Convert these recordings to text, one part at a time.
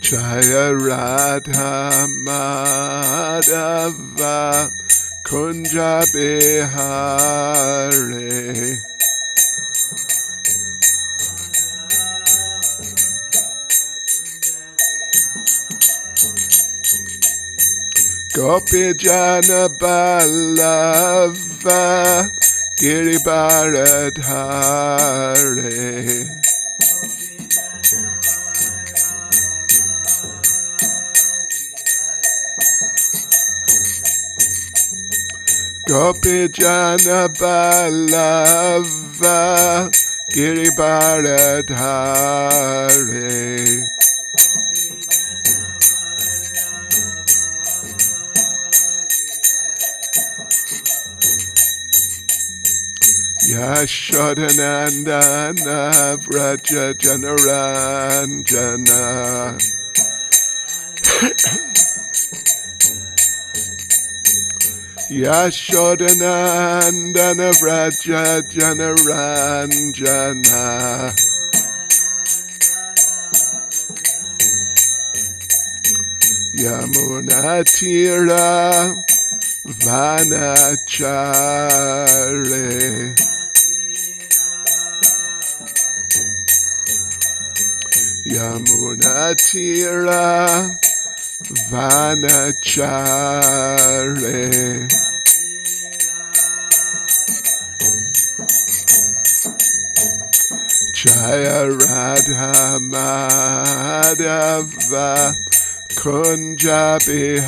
Jaya Radha Madhava Kunja Bihari Gopi Jana Ballava Giribharadhari Gopi Jana Ballava Giribharadhari Yashodanandana Vraja Janaranjana Yashodanandana Vraja Janaranjana Yamunatira Vanachare Yamunatira Vanachare Jaya Radha Madhava Kunja Bihari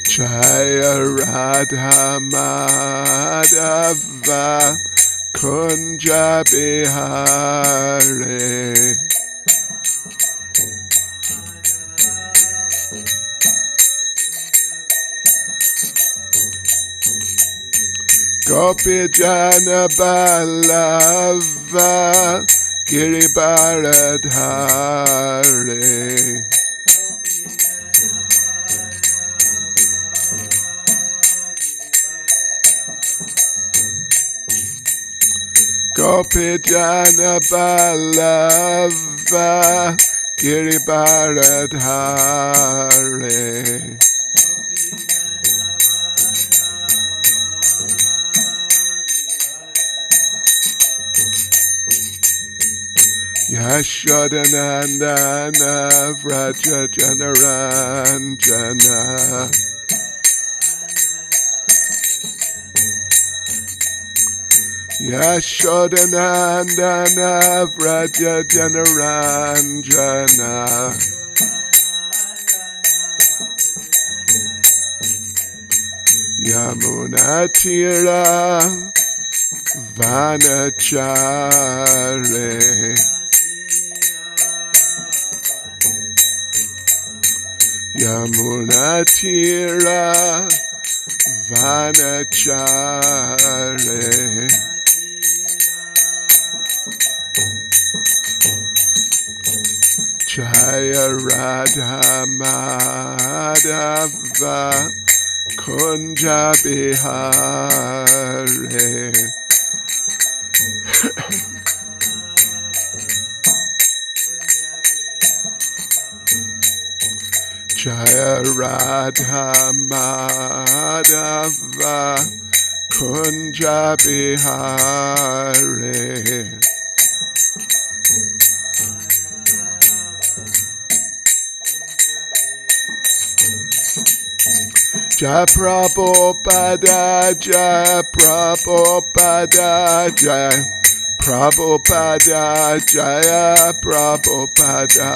Jaya Radha Madhava Kunja Bihari Gopi Jana Ballava Giribharadhari Gopi Jana Ballava Giribharadhari Yashodanandana Vraja Janaranjana Yashodanandana Vraja Janaranjana Yamunatira Vanachare Yamunatira Vanachare Jaya Radha Madhava Kunja Bihari Jaya Radha Madhava Kunja Bihari Jaya Prabhupada Jaya Prabhupada Jaya Prabhupada Jaya Prabhupada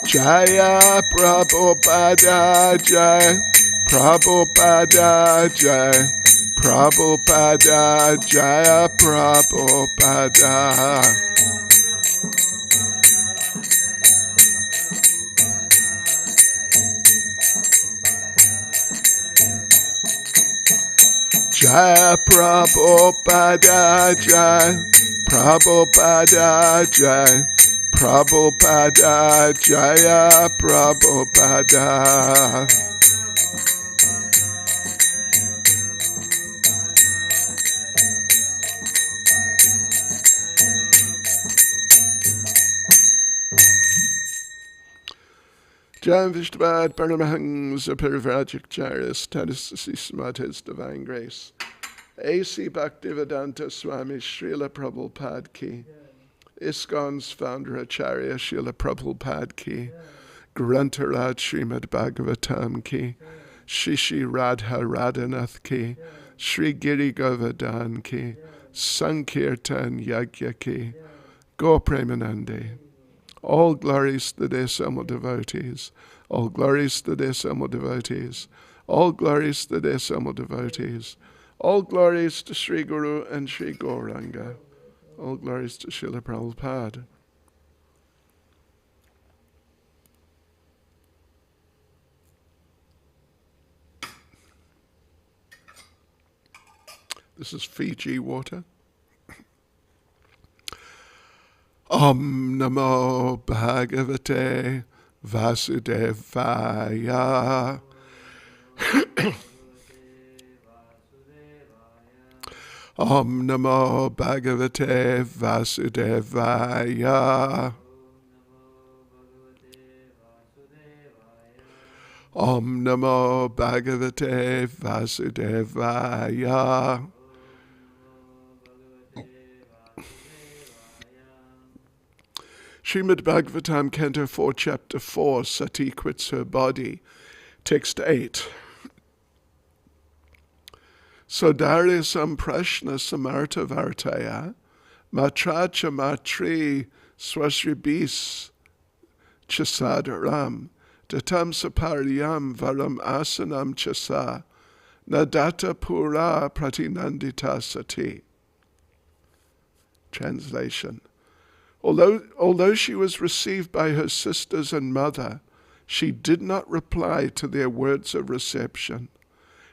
Jaya Prabhupada Jaya Prabhupada Jaya Prabhupada Jaya Prabhupada Jaya Prabhupada Jaya Prabhupada Jai, Prabhupada Jaya Prabhupada. Jam Vishtavad Paramahangs Aparivrajik Charis Tadisasi Smat His Divine Grace. A.C. Bhaktivedanta Swami Srila Prabhupada Ki. ISKCON's founder Acharya Srila Prabhupada Ki. Grantharaj Srimad Bhagavatam Ki. Shishi Radha Radhanath Ki. Sri Giri Govardhan Ki. Sankirtan Yagya Ki. Go Premanande. All glories to the Desamal devotees. All glories to the Desamal devotees. All glories to the Desamal devotees. All glories to Sri Guru and Sri Gauranga. All glories to Srila Prabhupada. This is Fiji water. Om Namo Bhagavate Vasudevaya. Om Namo Bhagavate Vasudevaya. Om Namo Bhagavate Vasudevaya. Srimad Bhagavatam, Canto 4, Chapter 4, Sati quits her body. Text 8. Sodarya samprashna samarta vartaya, matracha matri swasribis chasadaram, datam saparyam varam asanam chasa, nadata pura pratinandita sati. Translation. Although she was received by her sisters and mother, she did not reply to their words of reception.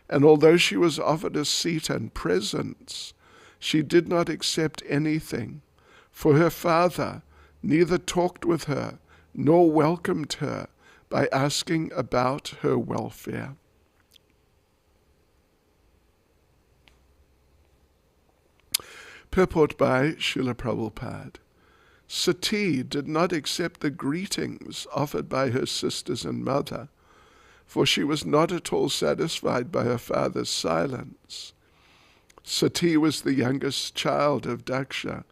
And although she was offered a seat and presents, she did not accept anything, for her father neither talked with her nor welcomed her by asking about her welfare. Purport by Srila Prabhupada. Sati did not accept the greetings offered by her sisters and mother, for she was not at all satisfied by her father's silence. Sati was the youngest child of Daksha,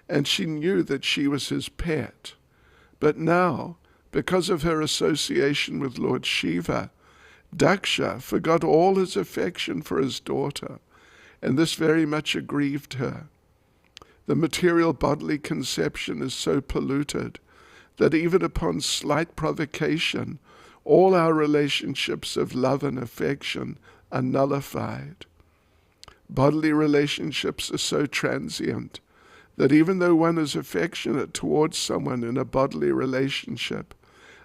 and she knew that she was his pet. But now, because of her association with Lord Shiva, Daksha forgot all his affection for his daughter, and this very much aggrieved her. The material bodily conception is so polluted that even upon slight provocation, all our relationships of love and affection are nullified. Bodily relationships are so transient that even though one is affectionate towards someone in a bodily relationship,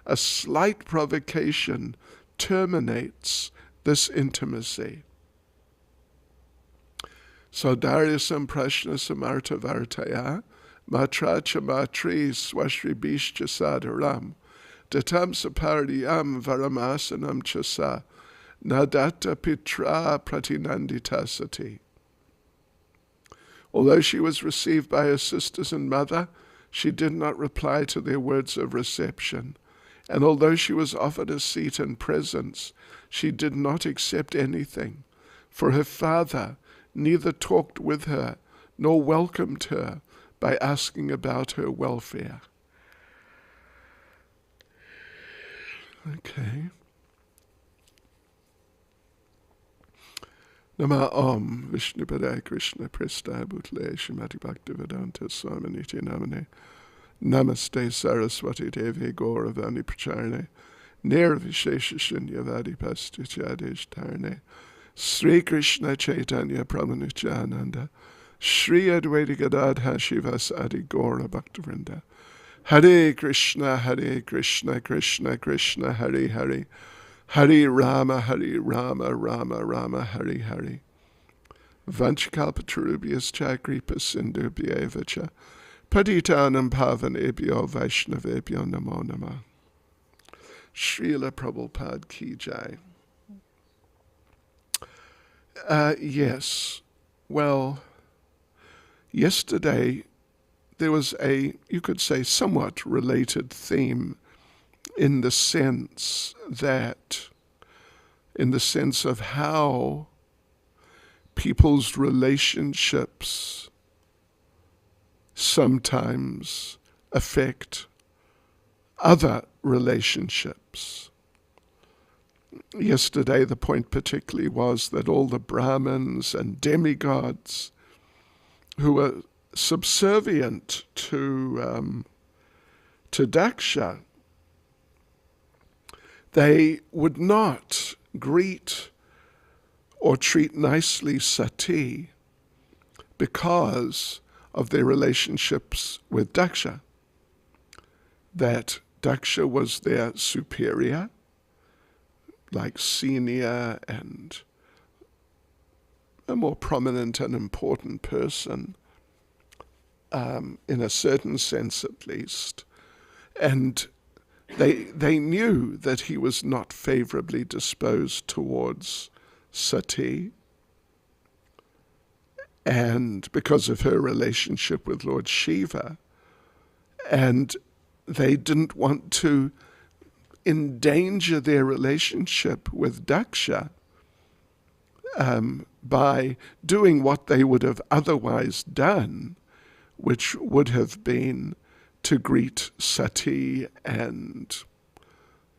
a slight provocation terminates this intimacy. Saudarya samprashna samarta vartaya, matracha matri swashribishcha sadaram, datam saparyam varamasanam chasa, nadata pitra pratinandita sati. Although she was received by her sisters and mother, she did not reply to their words of reception. And although she was offered a seat and presents, she did not accept anything, for her father neither talked with her nor welcomed her by asking about her welfare. Okay. Nama Om Vishnupadaya Krishna Prestaya Bhutle Srimati Bhaktivedanta Swami Niti Namane Namaste Saraswati Devi Gauravani Pracharne Nirvishesha Shunyavadi Pastichadesh Tarne Sri Krishna Chaitanya Prabhu Sri Advaita Gadadha Shivas Adi Gaura Bhaktivinoda Hare Krishna Krishna Krishna Hare Hare Hare Rama Rama Rama Hare Hare Vanchakalpatarubhyascha kripa sindhubhyevacha Patitanam pavanebhyo Vaishnavebhyo namo namah. Srila Prabhupada ki jai. Yes, well, yesterday there was a, you could say, somewhat related theme in the sense of how people's relationships sometimes affect other relationships. Yesterday, the point particularly was that all the Brahmins and demigods who were subservient to Daksha, they would not greet or treat nicely Sati because of their relationships with Daksha. That Daksha was their superior, like senior and a more prominent and important person, in a certain sense at least. And they knew that he was not favorably disposed towards Sati, and because of her relationship with Lord Shiva, and they didn't want to endanger their relationship with Daksha by doing what they would have otherwise done, which would have been to greet Sati and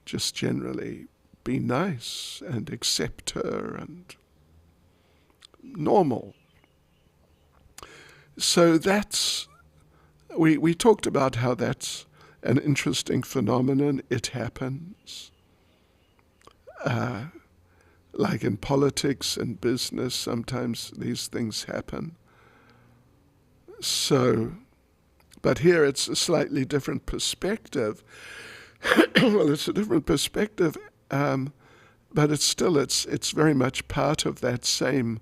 just generally be nice and accept her and normal. So we talked about how that's an interesting phenomenon. It happens. Like in politics and business, sometimes these things happen. So, but here it's a slightly different perspective. Well, it's a different perspective, but it's very much part of that same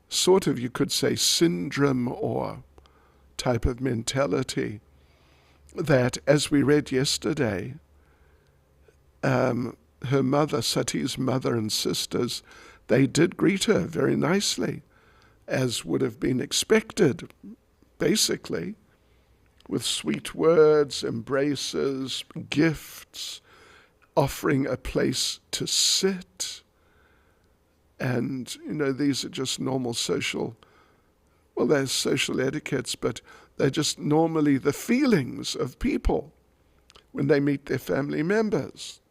sort of, you could say, syndrome or type of mentality that, as we read yesterday, her mother, Sati's mother and sisters, they did greet her very nicely, as would have been expected, basically, with sweet words, embraces, gifts, offering a place to sit. And, these are just normal social, well, there's social etiquettes, but they're just normally the feelings of people when they meet their family members.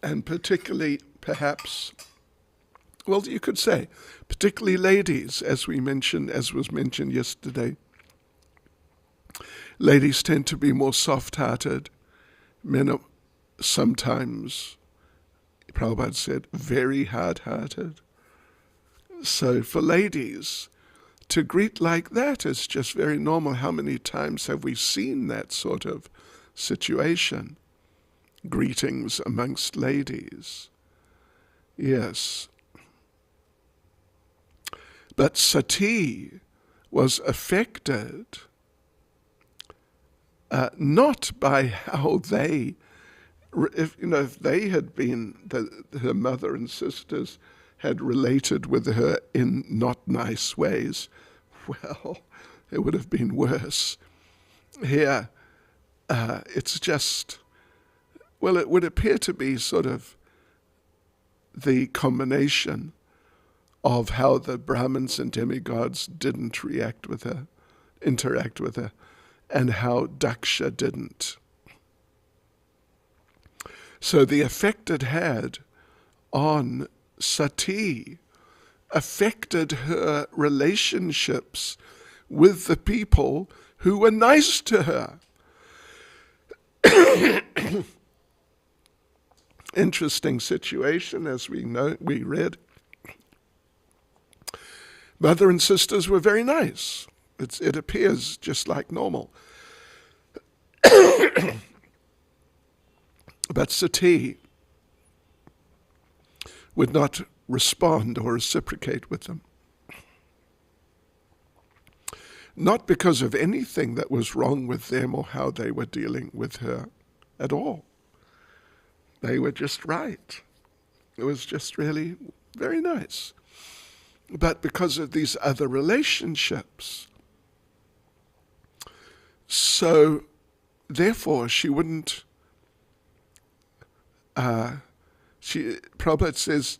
And particularly, perhaps, well, you could say, particularly ladies, as was mentioned yesterday. Ladies tend to be more soft-hearted. Men are sometimes, Prabhupada said, very hard-hearted. So for ladies, to greet like that is just very normal. How many times have we seen that sort of situation? Greetings amongst ladies. Yes. But Sati was affected not by how they, if they had been, her mother and sisters had related with her in not nice ways, well, it would have been worse. Here, it's just, well, it would appear to be sort of the combination of how the Brahmins and demigods didn't interact with her, and how Daksha didn't. So the effect it had on Sati affected her relationships with the people who were nice to her. Interesting situation, as we read. Mother and sisters were very nice. It appears just like normal. But Sati, would not respond or reciprocate with them. Not because of anything that was wrong with them or how they were dealing with her at all. They were just right. It was just really very nice. But because of these other relationships. So, therefore, she wouldn't, Prabhupada says,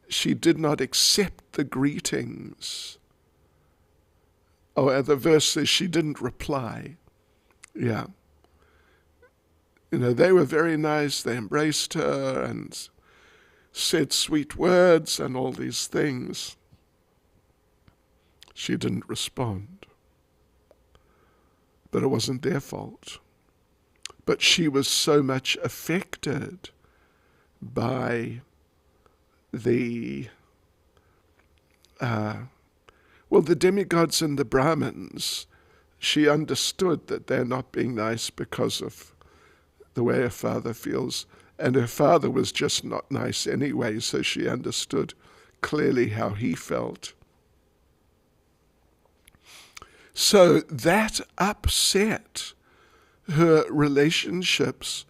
she did not accept the greetings. Oh, the verse says she didn't reply. Yeah. They were very nice. They embraced her and said sweet words and all these things. She didn't respond. But it wasn't their fault. But she was so much affected by the demigods and the Brahmins. She understood that they're not being nice because of the way her father feels. And her father was just not nice anyway, so she understood clearly how he felt. So that upset her relationships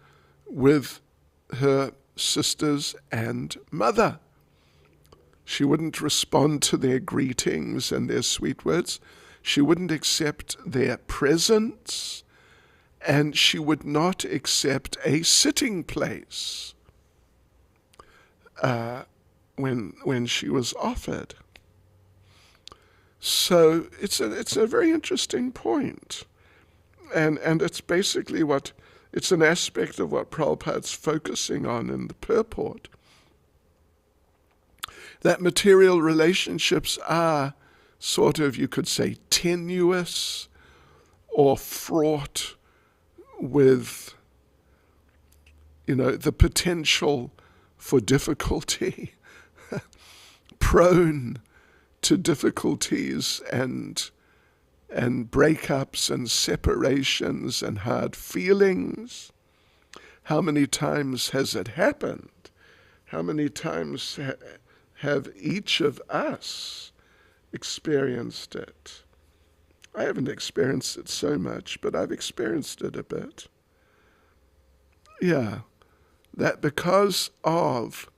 with her sisters and mother. She wouldn't respond to their greetings and their sweet words. She wouldn't accept their presence, and she would not accept a sitting place when she was offered. So it's a very interesting point. And it's basically it's an aspect of what Prabhupada's focusing on in the purport. That material relationships are sort of, you could say, tenuous or fraught with, the potential for difficulty, prone to difficulties and breakups and separations and hard feelings. How many times has it happened? How many times have each of us experienced it? I haven't experienced it so much, but I've experienced it a bit. Yeah, that because of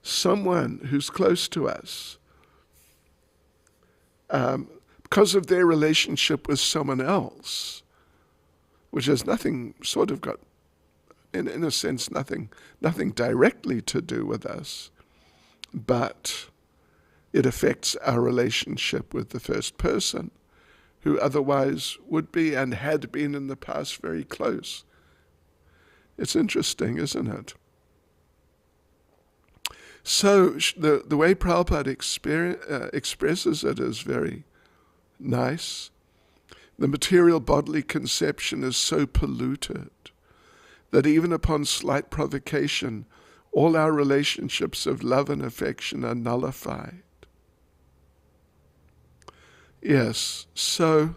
someone who's close to us, because of their relationship with someone else, which has nothing, sort of got, in a sense, nothing directly to do with us, but it affects our relationship with the first person, who otherwise would be and had been in the past very close. It's interesting, isn't it? So the way Prabhupada expresses it is very nice. The material bodily conception is so polluted that even upon slight provocation, all our relationships of love and affection are nullified. Yes, so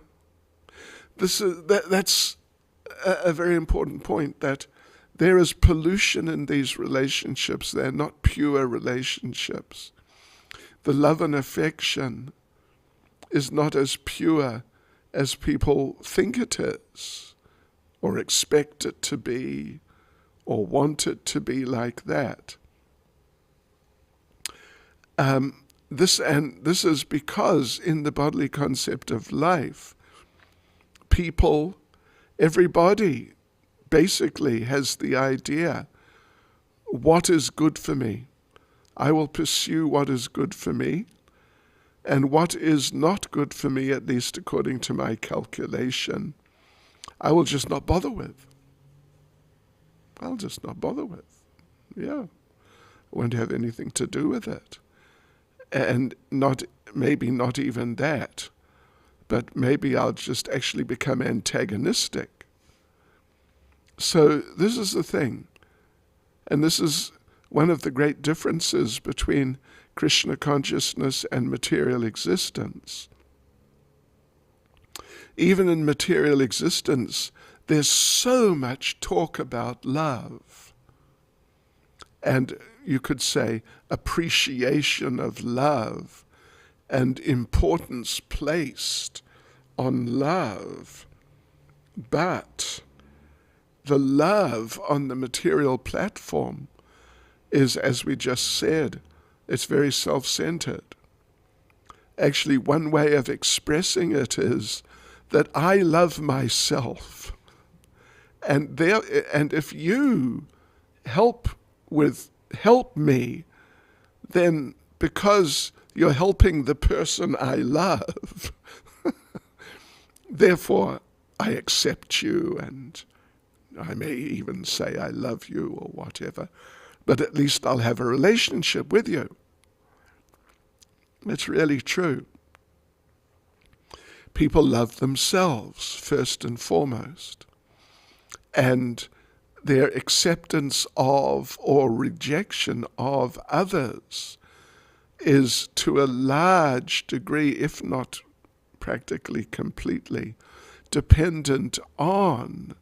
that's a very important point, that there is pollution in these relationships. They're not pure relationships. The love and affection is not as pure as people think it is, or expect it to be, or want it to be like that. This is because in the bodily concept of life, everybody basically has the idea, what is good for me? I will pursue what is good for me, and what is not good for me, at least according to my calculation, I will just not bother with. I'll just not bother with. Yeah. I won't have anything to do with it. And maybe not even that, but maybe I'll just actually become antagonistic. So this is the thing, and this is one of the great differences between Krishna consciousness and material existence. Even in material existence, there's so much talk about love. And, you could say, appreciation of love and importance placed on love. But the love on the material platform is, as we just said, it's very self-centered. Actually, one way of expressing it is that I love myself. And if you help me, then because you're helping the person I love, therefore I accept you, and I may even say I love you or whatever, but at least I'll have a relationship with you. It's really true. People love themselves first and foremost, and their acceptance of or rejection of others is to a large degree, if not practically completely, dependent on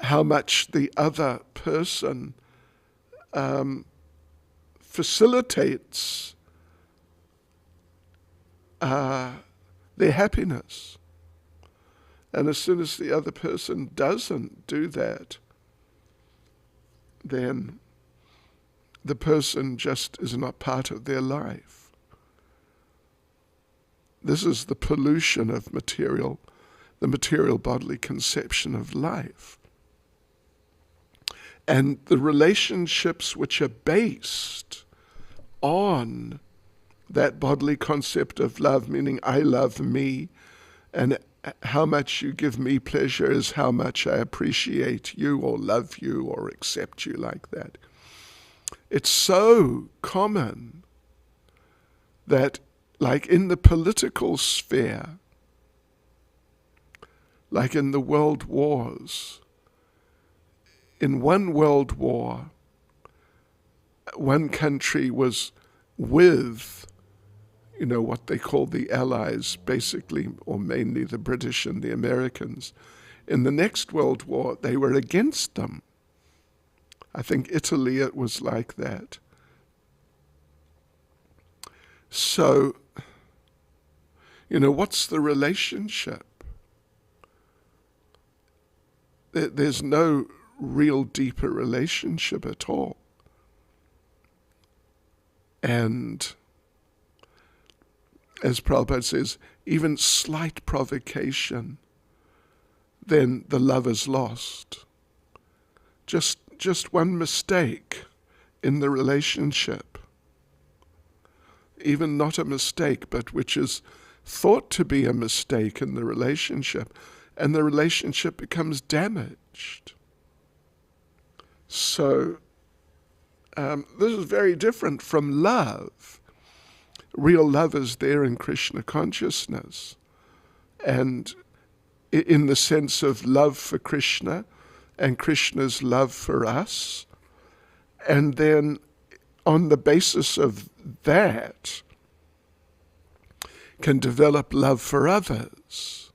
how much the other person facilitates their happiness. And as soon as the other person doesn't do that, then the person just is not part of their life. This is the pollution of the material bodily conception of life. And the relationships which are based on that bodily concept of love, meaning I love me, and how much you give me pleasure is how much I appreciate you or love you or accept you like that. It's so common that, like in the political sphere, like in the world wars, in one world war, one country was with, what they call the Allies, basically, or mainly the British and the Americans. In the next World War, they were against them. I think Italy, it was like that. So, what's the relationship? There's no real deeper relationship at all. And as Prabhupada says, even slight provocation, then the love is lost. Just one mistake in the relationship, even not a mistake, but which is thought to be a mistake in the relationship, and the relationship becomes damaged. So this is very different from love. Real love is there in Krishna consciousness, and in the sense of love for Krishna and Krishna's love for us, and then on the basis of that can develop love for others.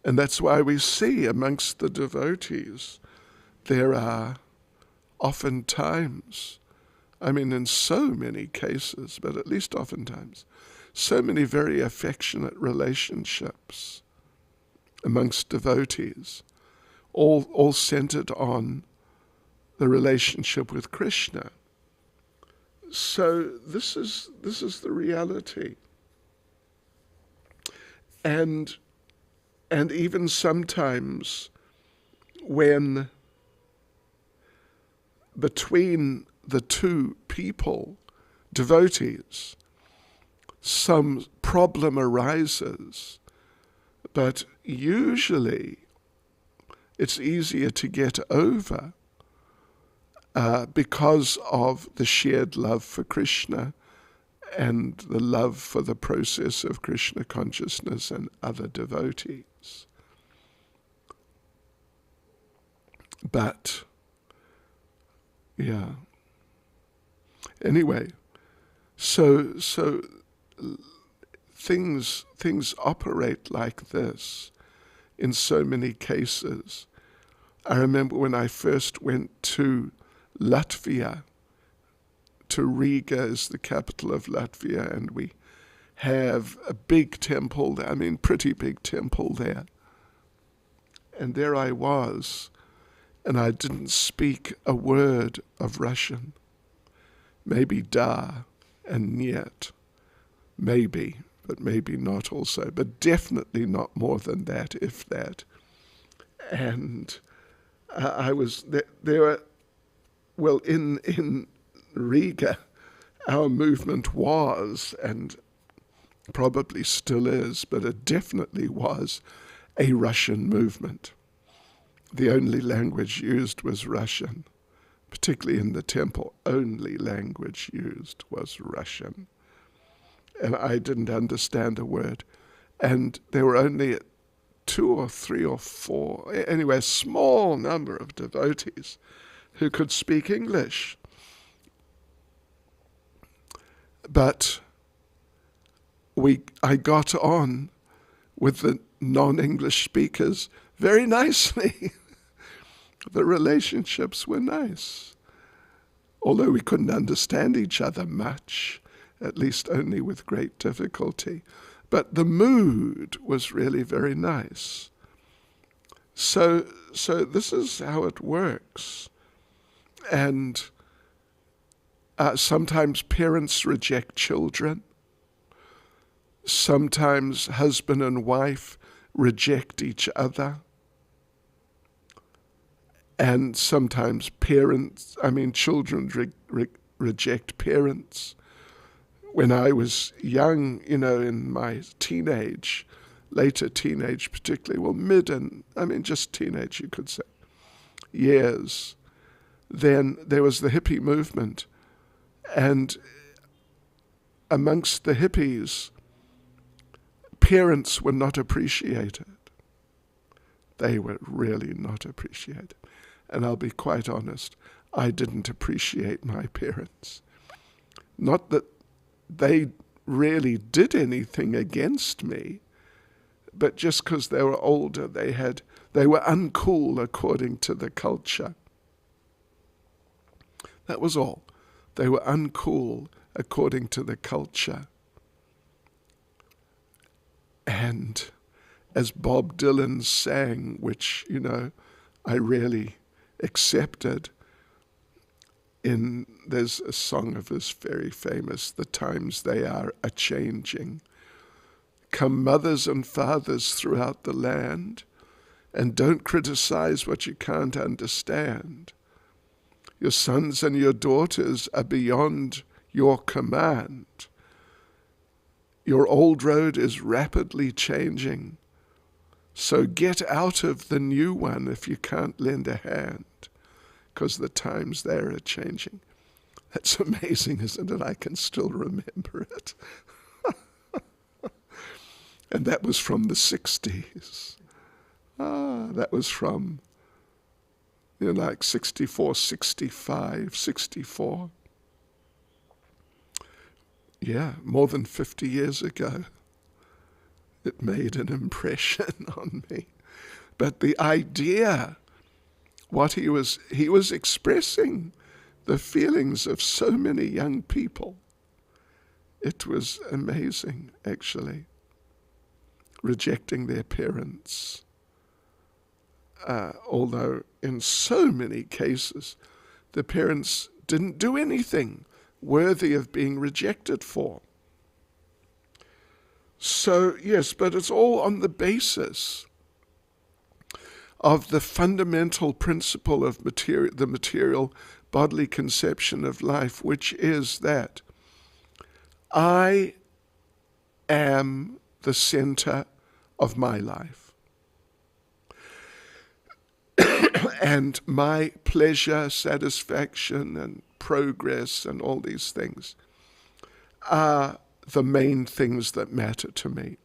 And that's why we see amongst the devotees there are oftentimes, in so many cases, but at least oftentimes, so many very affectionate relationships amongst devotees, all centered on the relationship with Krishna. So this is the reality. And even sometimes when between the two people, devotees, some problem arises, but usually it's easier to get over because of the shared love for Krishna and the love for the process of Krishna consciousness and other devotees. But, yeah. Anyway, so things operate like this in so many cases. I remember when I first went to Latvia to Riga, is the capital of Latvia, and we have a big temple, pretty big temple there. And there I was, and I didn't speak a word of Russian. Maybe da and niet, maybe, but maybe not also, but definitely not more than that, if that. And I was there. Well, in Riga, our movement was, and probably still is, but it definitely was, a Russian movement. The only language used was Russian. Particularly in the temple, only language used was Russian. And I didn't understand a word. And there were only 2 or 3 or 4, anyway, a small number of devotees who could speak English. But I got on with the non-English speakers very nicely. The relationships were nice. Although we couldn't understand each other much, at least only with great difficulty. But the mood was really very nice. So this is how it works. And sometimes parents reject children. Sometimes husband and wife reject each other. And sometimes children reject parents. When I was young, in my later teenage particularly, just teenage, you could say, years, then there was the hippie movement. And amongst the hippies, parents were not appreciated. They were really not appreciated. And I'll be quite honest, I didn't appreciate my parents. Not that they really did anything against me, but just because they were older, they were uncool according to the culture. That was all. They were uncool according to the culture. And as Bob Dylan sang, which, I really accepted, there's a song of his very famous, "The times they are a-changing. Come mothers and fathers throughout the land, and don't criticize what you can't understand. Your sons and your daughters are beyond your command. Your old road is rapidly changing, so get out of the new one if you can't lend a hand, because the times there are changing." That's amazing, isn't it? I can still remember it. And that was from the 60s. That was from, like 64, 65, 64. Yeah, more than 50 years ago. It made an impression on me. But the idea, what he was expressing the feelings of so many young people. It was amazing, actually. Rejecting their parents. Although in so many cases, the parents didn't do anything worthy of being rejected for. So, yes, but it's all on the basis of the fundamental principle of the material bodily conception of life, which is that I am the center of my life. And my pleasure, satisfaction, and progress, and all these things are the main things that matter to me.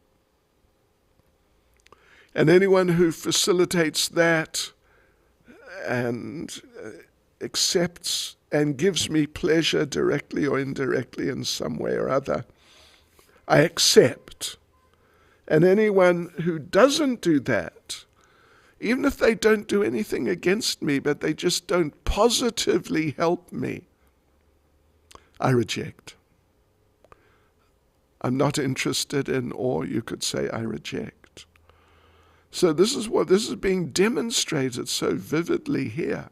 And anyone who facilitates that and accepts and gives me pleasure directly or indirectly in some way or other, I accept. And anyone who doesn't do that, even if they don't do anything against me, but they just don't positively help me, I reject. I'm not interested in, or you could say I reject. So this is being demonstrated so vividly here.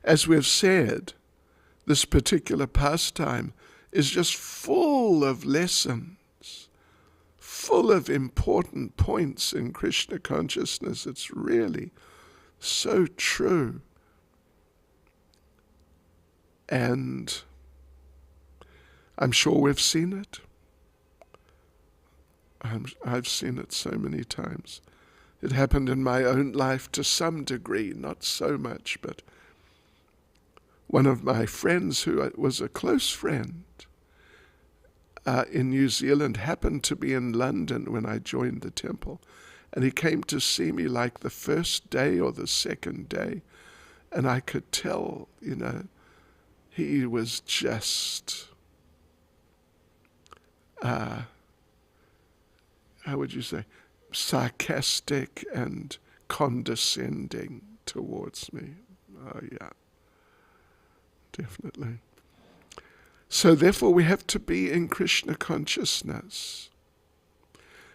As we've said, this particular pastime is just full of lessons, full of important points in Krishna consciousness. It's really so true. And I'm sure we've seen it. I've seen it so many times. It happened in my own life to some degree, not so much, but one of my friends who was a close friend in New Zealand happened to be in London when I joined the temple. And he came to see me like the first day or the second day. And I could tell, he was just, how would you say, sarcastic and condescending towards me. Oh yeah, definitely. So therefore we have to be in Krishna consciousness.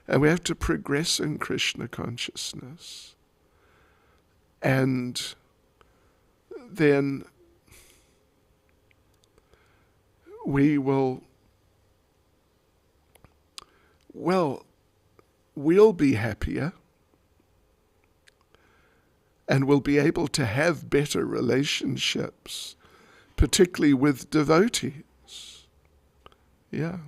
And we have to progress in Krishna consciousness. And then we will, we'll be happier, and we'll be able to have better relationships, particularly with devotees. Yeah.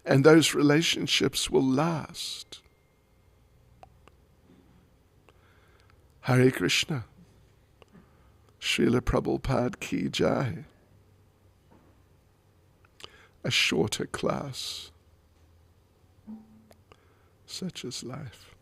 And those relationships will last. Hare Krishna. Srila Prabhupada Ki Jai. A shorter class. Such is life.